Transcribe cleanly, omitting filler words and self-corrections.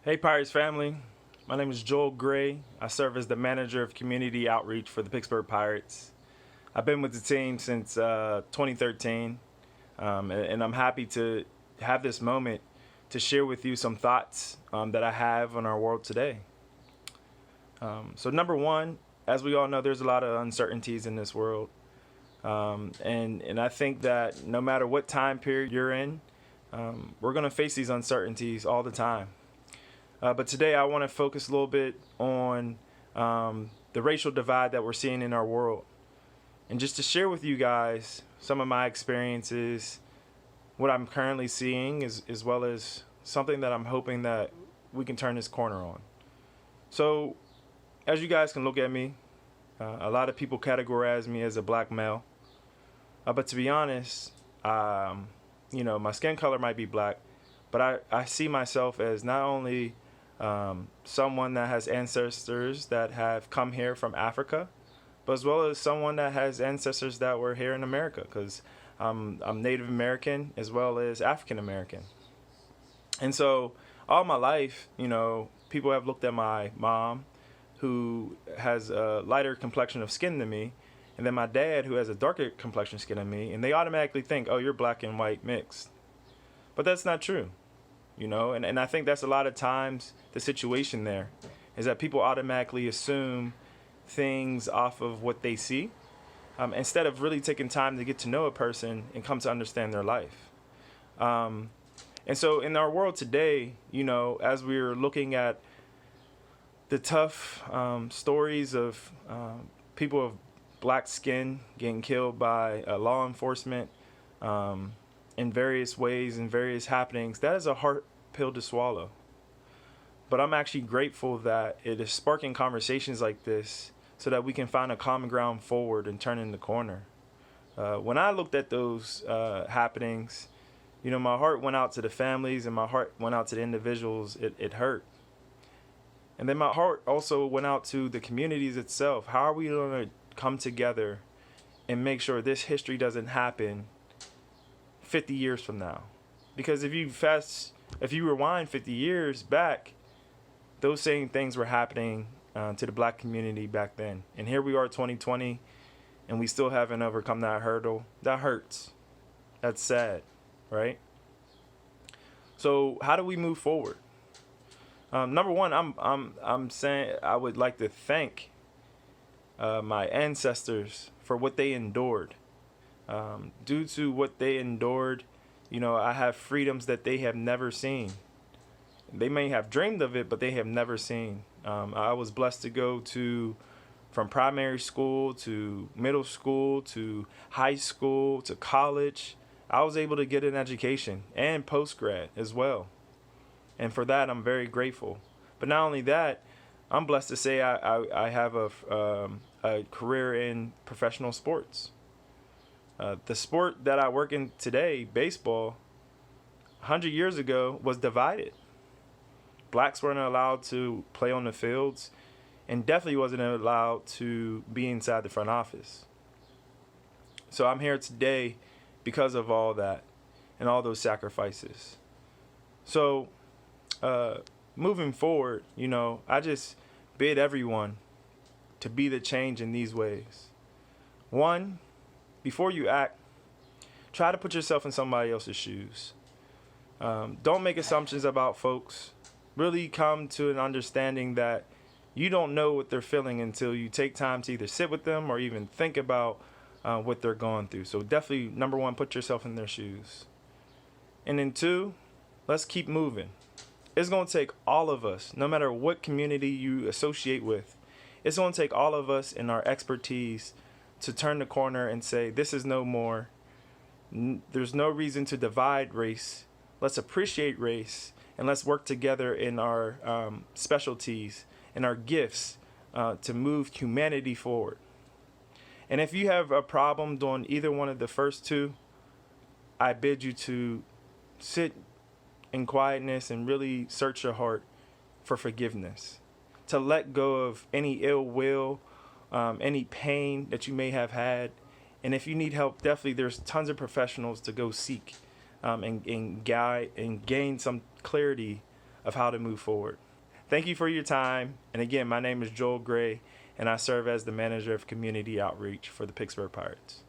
Hey, Pirates family. My name is Joel Gray. I serve as the manager of community outreach for the Pittsburgh Pirates. I've been with the team since 2013, and I'm happy to have this moment to share with you some thoughts that I have on our world today. So, number one, as we all know, there's a lot of uncertainties in this world. And I think that no matter what time period you're in, we're going to face these uncertainties all the time. But today I want to focus a little bit on the racial divide that we're seeing in our world. And just to share with you guys some of my experiences, what I'm currently seeing, as well as something that I'm hoping that we can turn this corner on. So, as you guys can look at me, a lot of people categorize me as a black male. But to be honest, my skin color might be black, but I see myself as not only someone that has ancestors that have come here from Africa, but as well as someone that has ancestors that were here in America, because I'm Native American as well as African American. And so all my life, people have looked at my mom, who has a lighter complexion of skin than me, and then my dad, who has a darker complexion skin than me, and they automatically think, oh, you're black and white mixed. But that's not true, and I think that's a lot of times the situation there is that people automatically assume things off of what they see, instead of really taking time to get to know a person and come to understand their life. And so in our world today, as we're looking at the tough stories of people of black skin getting killed by law enforcement in various ways and various happenings, that is a hard pill to swallow. But I'm actually grateful that it is sparking conversations like this so that we can find a common ground forward and turn in the corner. When I looked at those happenings, my heart went out to the families and my heart went out to the individuals. It hurt. And then my heart also went out to the communities itself. How are we going to come together and make sure this history doesn't happen 50 years from now? Because if you rewind 50 years back, those same things were happening to the black community back then. And here we are 2020, and we still haven't overcome that hurdle. That hurts. That's sad, right? So how do we move forward? Number one, I'm saying I would like to thank my ancestors for what they endured. Due to what they endured, I have freedoms that they have never seen. They may have dreamed of it, but they have never seen. I was blessed to go from primary school to middle school to high school to college. I was able to get an education and post-grad as well. And for that, I'm very grateful. But not only that, I'm blessed to say I have a career in professional sports. The sport that I work in today, baseball, 100 years ago was divided. Blacks weren't allowed to play on the fields and definitely wasn't allowed to be inside the front office. So I'm here today because of all that and all those sacrifices. So moving forward, I just bid everyone to be the change in these ways. One, before you act, try to put yourself in somebody else's shoes. Don't make assumptions about folks. Really come to an understanding that you don't know what they're feeling until you take time to either sit with them or even think about what they're going through. So definitely, number one, put yourself in their shoes. And then two, let's keep moving. It's going to take all of us, no matter what community you associate with, it's going to take all of us and our expertise to turn the corner and say, this is no more. There's no reason to divide race. Let's appreciate race, and let's work together in our specialties and our gifts to move humanity forward. And if you have a problem doing either one of the first two, I bid you to sit in quietness and really search your heart for forgiveness, to let go of any ill will, any pain that you may have had. And if you need help, definitely there's tons of professionals to go seek and guide and gain some clarity of how to move forward. Thank you for your time. And again, my name is Joel Gray, and I serve as the manager of community outreach for the Pittsburgh Pirates.